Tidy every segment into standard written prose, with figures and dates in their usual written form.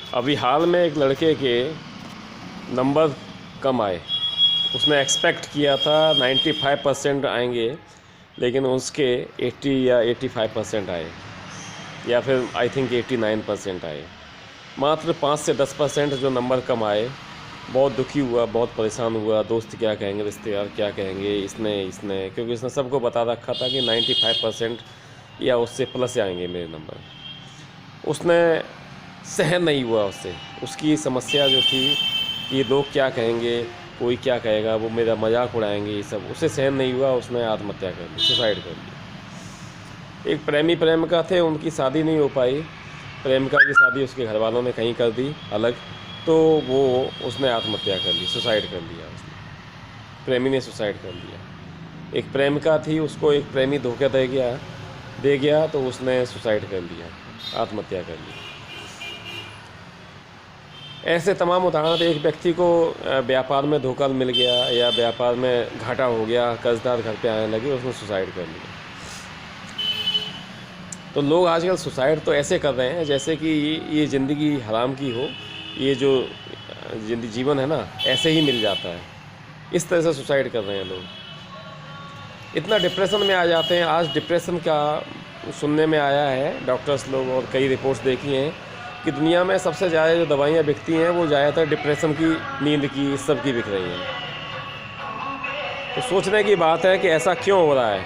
अभी हाल में एक लड़के के नंबर कम आए। उसने एक्सपेक्ट किया था 95% आएंगे, लेकिन उसके 80 या 85% आए, या फिर आई थिंक 89% आए। मात्र 5 से 10% जो नंबर कम आए, बहुत दुखी हुआ, बहुत परेशान हुआ। दोस्त क्या कहेंगे, रिश्तेदार क्या कहेंगे, इसने क्योंकि उसने सबको बता रखा था कि 95% या उससे प्लस आएंगे मेरे नंबर। उसने सहन नहीं हुआ उससे, उसकी समस्या जो थी कि लोग क्या कहेंगे, कोई क्या कहेगा, वो मेरा मजाक उड़ाएंगे, ये सब उससे सहन नहीं हुआ। उसने आत्महत्या कर ली, सुसाइड कर ली। एक प्रेमी प्रेमिका थे, उनकी शादी नहीं हो पाई। प्रेमिका की शादी उसके घर वालों ने कहीं कर दी अलग, तो वो उसने आत्महत्या कर ली, सुसाइड कर लिया उसने। प्रेमी ने सुसाइड कर लिया। एक प्रेमिका थी, उसको एक प्रेमी धोखा दे गया तो उसने सुसाइड कर लिया, आत्महत्या कर ली। ऐसे तमाम उदाहरण। एक व्यक्ति को व्यापार में धोखा मिल गया या व्यापार में घाटा हो गया, कर्जदार घर पे आने लगे, उसने सुसाइड कर लिया। तो लोग आजकल सुसाइड तो ऐसे कर रहे हैं जैसे कि ये ज़िंदगी हराम की हो, ये जो जीवन है ना, ऐसे ही मिल जाता है। इस तरह से सुसाइड कर रहे हैं लोग, इतना डिप्रेशन में आ जाते हैं। आज डिप्रेशन का सुनने में आया है, डॉक्टर्स लोग और कई रिपोर्ट्स देखी हैं कि दुनिया में सबसे ज़्यादा जो दवाइयाँ बिकती हैं वो ज़्यादातर डिप्रेशन की, नींद की, इस सब की बिक रही हैं। तो सोचने की बात है कि ऐसा क्यों हो रहा है,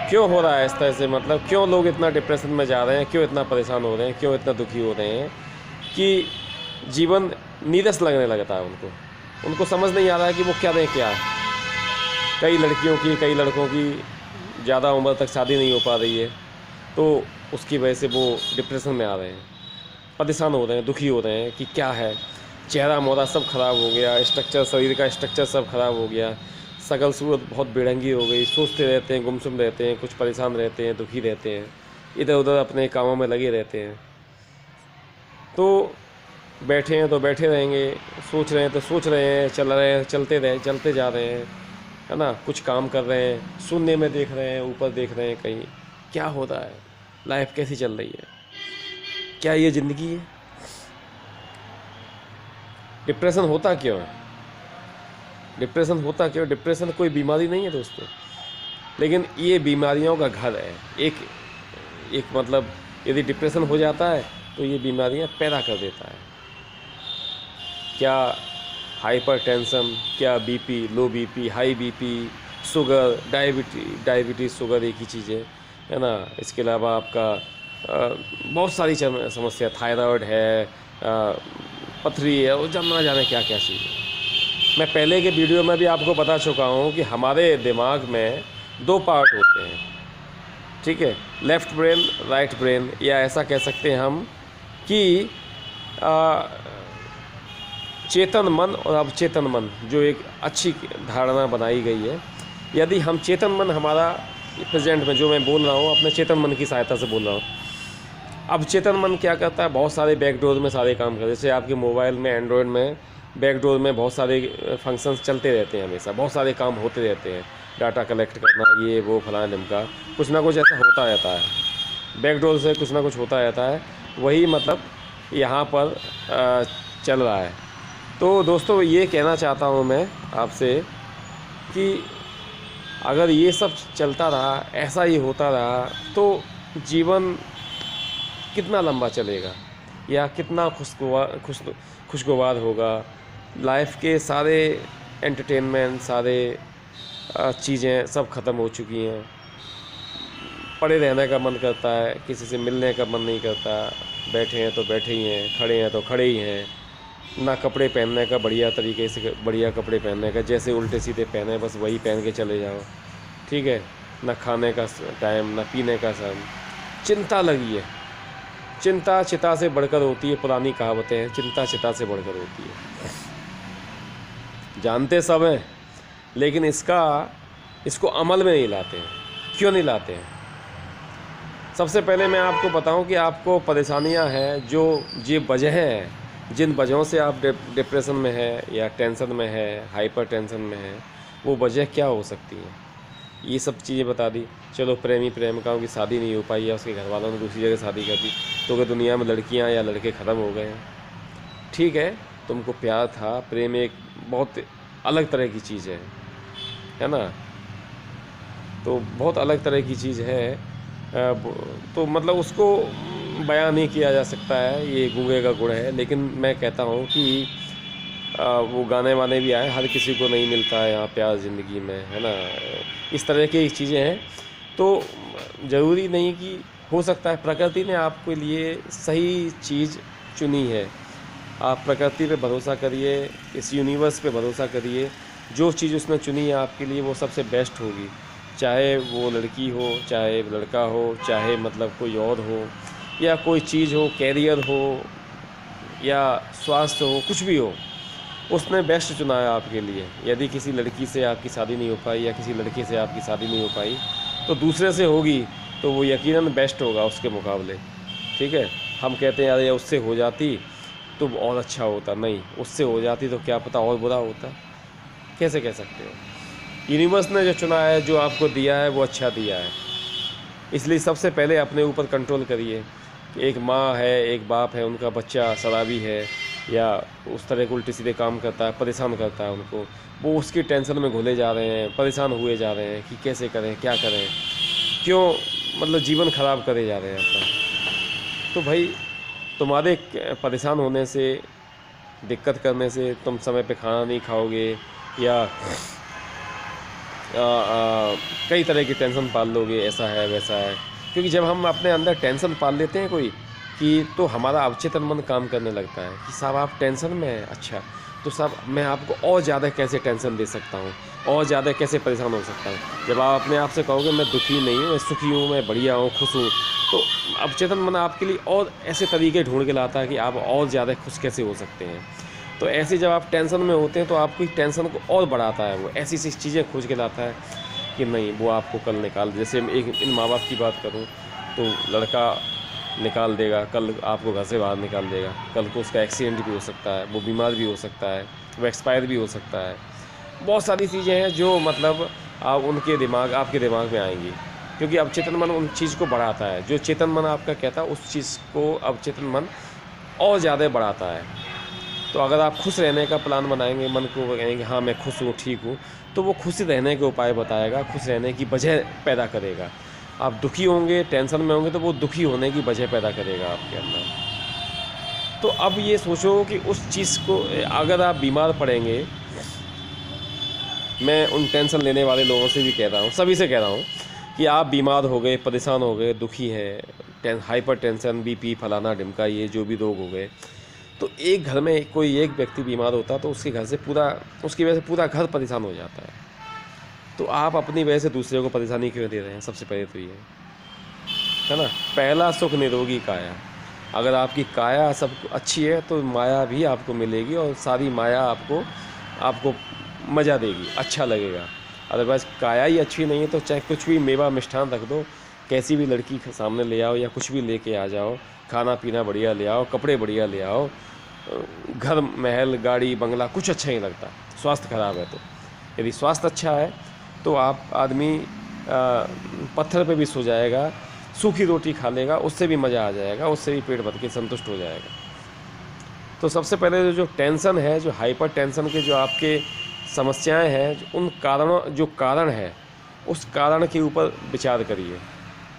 क्यों हो रहा है इस तरह से। मतलब क्यों लोग इतना डिप्रेशन में जा रहे हैं, क्यों इतना परेशान हो रहे हैं, क्यों इतना दुखी हो रहे हैं कि जीवन नीरस लगने लगता है उनको समझ नहीं आ रहा है कि वो क्या दें क्या। कई लड़कियों की, कई लड़कों की ज़्यादा उम्र तक शादी नहीं हो पा रही है, तो उसकी वजह से वो डिप्रेशन में आ रहे हैं, परेशान हो रहे हैं, दुखी हो रहे हैं कि क्या है। चेहरा मोहरा सब खराब हो गया, स्ट्रक्चर, शरीर का स्ट्रक्चर सब खराब हो गया, शकल सूरत बहुत बेढंगी हो गई। सोचते रहते हैं, गुमसुम रहते हैं, कुछ परेशान रहते हैं, दुखी रहते हैं, इधर उधर अपने कामों में लगे रहते हैं। तो बैठे हैं तो बैठे रहेंगे, सोच रहे हैं तो सोच रहे हैं, चल रहे हैं, चलते जा रहे हैं, है ना। कुछ काम कर रहे हैं, शून्य में देख रहे हैं, ऊपर देख रहे हैं, कहीं क्या हो रहा है, लाइफ कैसी चल रही है, क्या ये ज़िंदगी है। डिप्रेशन होता क्यों है, डिप्रेशन होता क्यों। डिप्रेशन कोई बीमारी नहीं है दोस्तों, लेकिन ये बीमारियों का घर है। एक मतलब यदि डिप्रेशन हो जाता है तो ये बीमारियां पैदा कर देता है। क्या हाइपरटेंशन, क्या बीपी, लो BP, high BP, sugar, diabetes sugar एक ही चीज़ है ना। इसके अलावा आपका बहुत सारी समस्या, थायराइड है, पथरी है, वो ना जाने क्या क्या चीज़ है। मैं पहले के वीडियो में भी आपको बता चुका हूँ कि हमारे दिमाग में दो पार्ट होते हैं, ठीक है, लेफ़्ट ब्रेन, राइट ब्रेन, या ऐसा कह सकते हैं हम कि चेतन मन और अवचेतन मन, जो एक अच्छी धारणा बनाई गई है। यदि हम चेतन मन हमारा प्रेजेंट में, जो मैं बोल रहा हूँ अपने चेतन मन की सहायता से बोल रहा हूँ। अवचेतन मन क्या करता है, बहुत सारे बैकडोर में सारे काम करते हैं। जैसे आपके मोबाइल में, एंड्रॉयड में बैकडोर में बहुत सारे फंक्शंस चलते रहते हैं, हमेशा बहुत सारे काम होते रहते हैं, डाटा कलेक्ट करना, ये वो फलाना ढिमका, कुछ ना कुछ ऐसा होता रहता है। बैकडोर से कुछ ना कुछ होता रहता है, वही मतलब यहाँ पर चल रहा है। तो दोस्तों ये कहना चाहता हूँ मैं आपसे कि अगर ये सब चलता रहा, ऐसा ही होता रहा, तो जीवन कितना लंबा चलेगा या कितना खुशगवार होगा। लाइफ के सारे एंटरटेनमेंट, सारे चीज़ें सब ख़त्म हो चुकी हैं। पड़े रहने का मन करता है, किसी से मिलने का मन नहीं करता। बैठे हैं तो बैठे ही हैं, खड़े हैं तो खड़े ही हैं। ना कपड़े पहनने का बढ़िया तरीके से, बढ़िया कपड़े पहनने का, जैसे उल्टे सीधे पहने बस वही पहन के चले जाओ, ठीक है। ना खाने का टाइम, ना पीने का समय, चिंता लगी है। चिंता चिता से बढ़कर होती है, पुरानी कहावतें हैं, चिंता चिता से बढ़कर होती है। जानते सब हैं, लेकिन इसको अमल में नहीं लाते हैं। क्यों नहीं लाते हैं? सबसे पहले मैं आपको बताऊं कि आपको परेशानियां हैं, जो ये वजह हैं, जिन वजहों से आप डिप्रेशन में है या टेंशन में है, हाइपर टेंशन में है, वो वजह क्या हो सकती हैं। ये सब चीज़ें बता दी। चलो प्रेमी प्रेमिकाओं की शादी नहीं हो पाई या उसके घर वालों ने दूसरी जगह शादी कर दी, तो क्या दुनिया में लड़कियां या लड़के ख़त्म हो गए हैं? ठीक है, तुमको प्यार था, प्रेम एक बहुत अलग तरह की चीज़ है ना? तो बहुत अलग तरह की चीज़ है। तो मतलब उसको बयां नहीं किया जा सकता है, ये गूंगे का गुण है। लेकिन मैं कहता हूँ कि वो गाने वाने भी आए, हर किसी को नहीं मिलता है यहाँ प्यार ज़िंदगी में, है ना? इस तरह की चीज़ें हैं। तो ज़रूरी नहीं कि हो सकता है प्रकृति ने आपके लिए सही चीज़ चुनी है। आप प्रकृति पे भरोसा करिए, इस यूनिवर्स पे भरोसा करिए। जो चीज़ उसने चुनी है आपके लिए वो सबसे बेस्ट होगी। चाहे वो लड़की हो, चाहे लड़का हो, चाहे मतलब कोई और हो, या कोई चीज़ हो, कैरियर हो या स्वास्थ्य हो, कुछ भी हो, उसने बेस्ट चुना है आपके लिए। यदि किसी लड़की से आपकी शादी नहीं हो पाई या किसी लड़के से आपकी शादी नहीं हो पाई, तो दूसरे से होगी तो वो यकीनन बेस्ट होगा उसके मुकाबले। ठीक है, हम कहते हैं यार ये उससे हो जाती तो और अच्छा होता, नहीं, उससे हो जाती तो क्या पता और बुरा होता। कैसे कह सकते हो? यूनिवर्स ने जो चुना है, जो आपको दिया है, वो अच्छा दिया है। इसलिए सबसे पहले अपने ऊपर कंट्रोल करिए। एक माँ है, एक बाप है, उनका बच्चा शराबी है या उस तरह के उल्टे सीधे काम करता है, परेशान करता है उनको, वो उसकी टेंशन में घुले जा रहे हैं, परेशान हुए जा रहे हैं कि कैसे करें, क्या करें, क्यों मतलब जीवन ख़राब करे जा रहे हैं अपना। तो भाई तुम्हारे परेशान होने से, दिक्कत करने से तुम समय पे खाना नहीं खाओगे या कई तरह की टेंशन पाल लोगे, ऐसा है वैसा है। क्योंकि जब हम अपने अंदर टेंशन पाल लेते हैं कोई कि, तो हमारा अवचेतन मन काम करने लगता है कि साहब आप टेंशन में हैं, अच्छा तो साहब मैं आपको और ज़्यादा कैसे टेंशन दे सकता हूँ, और ज़्यादा कैसे परेशान हो सकता हूँ। जब आप अपने आप से कहोगे मैं दुखी नहीं हूँ, मैं सुखी हूँ, मैं बढ़िया हूँ, खुश हूँ, तो अवचेतन मन आपके लिए और ऐसे तरीके ढूंढ के लाता है कि आप और ज़्यादा खुश कैसे हो सकते हैं। तो ऐसे जब आप टेंशन में होते हैं तो आपकी टेंशन को और बढ़ाता है, वो ऐसी ऐसी चीज़ें खोज के लाता है कि नहीं वो आपको कल निकाल। जैसे एक इन माँ बाप की बात करूँ तो लड़का निकाल देगा, कल आपको घर से बाहर निकाल देगा, कल को उसका एक्सीडेंट भी हो सकता है, वो बीमार भी हो सकता है, वो एक्सपायर भी हो सकता है। बहुत सारी चीज़ें हैं जो मतलब आप उनके दिमाग, आपके दिमाग में आएंगी, क्योंकि अवचेतन मन उन चीज़ को बढ़ाता है। जो चेतन मन आपका कहता है उस चीज़ को अवचेतन मन और ज़्यादा बढ़ाता है। तो अगर आप खुश रहने का प्लान बनाएंगे, मन को कहेंगे हाँ मैं खुश हूँ, ठीक हूँ, तो वो खुश रहने के उपाय बताएगा, खुश रहने की वजह पैदा करेगा। आप दुखी होंगे, टेंशन में होंगे, तो वो दुखी होने की वजह पैदा करेगा आपके अंदर। तो अब ये सोचो कि उस चीज़ को, अगर आप बीमार पड़ेंगे, मैं उन टेंशन लेने वाले लोगों से भी कह रहा हूँ, सभी से कह रहा हूँ कि आप बीमार हो गए, परेशान हो गए, दुखी हैं, हाइपर टेंशन, बीपी, फलाना ढिमका, ये जो भी रोग हो गए, तो एक घर में कोई एक व्यक्ति बीमार होता तो उसके घर से पूरा, उसकी वजह से पूरा घर परेशान हो जाता है। तो आप अपनी वजह से दूसरे को परेशानी क्यों दे रहे हैं? सबसे पहले तो ये है ना, पहला सुख निरोगी काया। अगर आपकी काया सब अच्छी है तो माया भी आपको मिलेगी और सारी माया आपको मज़ा देगी, अच्छा लगेगा। अदरवाइज़ काया ही अच्छी नहीं है तो चाहे कुछ भी मेवा मिष्ठान रख दो, कैसी भी लड़की सामने ले आओ या कुछ भी लेके आ जाओ, खाना पीना बढ़िया ले आओ, कपड़े बढ़िया ले आओ, घर महल गाड़ी बंगला कुछ अच्छा नहीं लगता, स्वास्थ्य खराब है। तो यदि स्वास्थ्य अच्छा है तो आप आदमी पत्थर पे भी सो जाएगा, सूखी रोटी खा लेगा, उससे भी मज़ा आ जाएगा, उससे भी पेट भर के संतुष्ट हो जाएगा। तो सबसे पहले जो टेंशन है, जो हाइपर टेंशन के जो आपके समस्याएं हैं, उन कारणों, जो कारण है उस कारण के ऊपर विचार करिए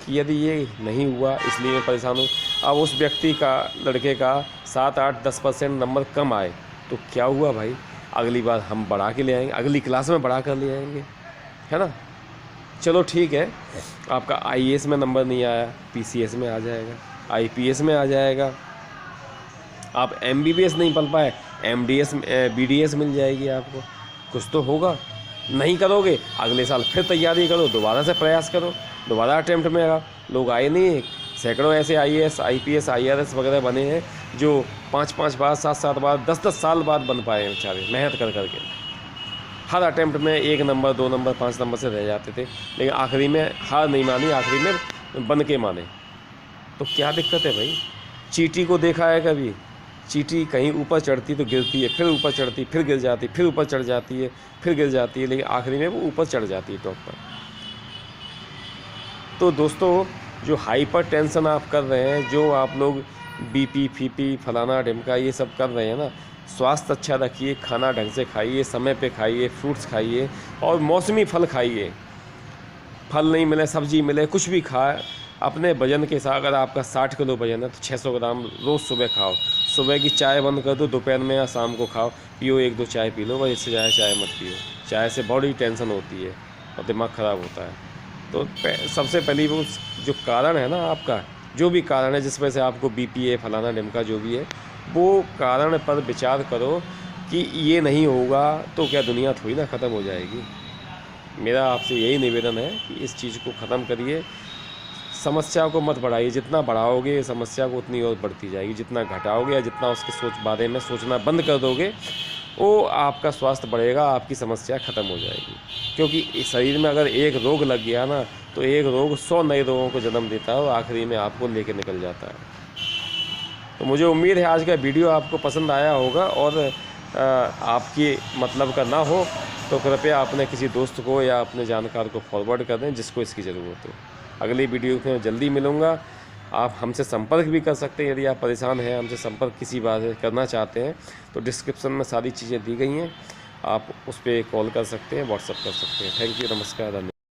कि यदि ये नहीं हुआ इसलिए मैं परेशान हूँ। अब उस व्यक्ति का, लड़के का 7, 8, 10% नंबर कम आए तो क्या हुआ भाई, अगली बार हम बढ़ा के ले आएंगे, अगली क्लास में बढ़ा कर ले आएंगे, है ना। चलो ठीक है, आपका IAS में नंबर नहीं आया, PCS में आ जाएगा, IPS में आ जाएगा। आप MBBS नहीं पढ़ पाए, MDS BDS मिल जाएगी आपको, कुछ तो होगा। नहीं करोगे अगले साल फिर तैयारी करो, दोबारा से प्रयास करो, दोबारा अटेम्प्ट में आओ। लोग आए नहीं, सैकड़ों ऐसे IAS IPS IRS वगैरह बने हैं जो 5-5 बार, 7-7 बार, 10-10 साल बाद बन पाए हैं बेचारे, मेहनत कर करके। हर अटेम्प्ट में 1 नंबर 2 नंबर 5 नंबर से रह जाते थे, लेकिन आखिरी में हार नहीं मानी, आखिरी में बन के माने। तो क्या दिक्कत है भाई? चींटी को देखा है कभी? चींटी कहीं ऊपर चढ़ती तो गिरती है, फिर ऊपर चढ़ती, फिर गिर जाती, फिर ऊपर चढ़ जाती है, फिर गिर जाती है, लेकिन आखिरी में वो ऊपर चढ़ जाती है टॉप पर। तो दोस्तों, जो हाइपर टेंशन आप कर रहे हैं, जो आप लोग बीपी फीपी फलाना ढिमका ये सब कर रहे हैं ना, स्वास्थ्य अच्छा रखिए, खाना ढंग से खाइए, समय पे खाइए, फ्रूट्स खाइए और मौसमी फल खाइए। फल नहीं मिले, सब्जी मिले, कुछ भी खाए, अपने वजन के साथ। अगर आपका 60 किलो वजन है तो 600 ग्राम रोज़ सुबह खाओ। सुबह की चाय बंद कर दो, दोपहर में या शाम को खाओ, पियो 1-2 चाय पी लो, बस इससे ज़्यादा चाय मत पियो। चाय से बॉडी टेंशन होती है और दिमाग ख़राब होता है। तो सबसे पहली वो जो कारण है ना आपका, जो भी कारण है जिस वजह से आपको बीपी है, फलाना ढिमका जो भी है, वो कारण पर विचार करो कि ये नहीं होगा तो क्या दुनिया थोड़ी ना ख़त्म हो जाएगी। मेरा आपसे यही निवेदन है कि इस चीज़ को ख़त्म करिए। समस्या को मत बढ़ाइए, जितना बढ़ाओगे समस्या को उतनी और बढ़ती जाएगी। जितना घटाओगे या जितना उसके बारे में सोचना बंद कर दोगे, वो आपका स्वास्थ्य बढ़ेगा, आपकी समस्या ख़त्म हो जाएगी। क्योंकि शरीर में अगर एक रोग लग गया ना, तो एक रोग 100 नए रोगों को जन्म देता है और आखिरी में आपको लेके निकल जाता है। तो मुझे उम्मीद है आज का वीडियो आपको पसंद आया होगा, और आपकी मतलब का ना हो तो कृपया अपने किसी दोस्त को या अपने जानकार को फॉरवर्ड कर दें जिसको इसकी ज़रूरत हो। अगली वीडियो में जल्दी मिलूँगा। आप हमसे संपर्क भी कर सकते हैं यदि आप परेशान हैं, हमसे संपर्क किसी बात करना चाहते हैं तो डिस्क्रिप्शन में सारी चीज़ें दी गई हैं, आप उस पर कॉल कर सकते हैं, व्हाट्सअप कर सकते हैं। थैंक यू, नमस्कार, धन्यवाद।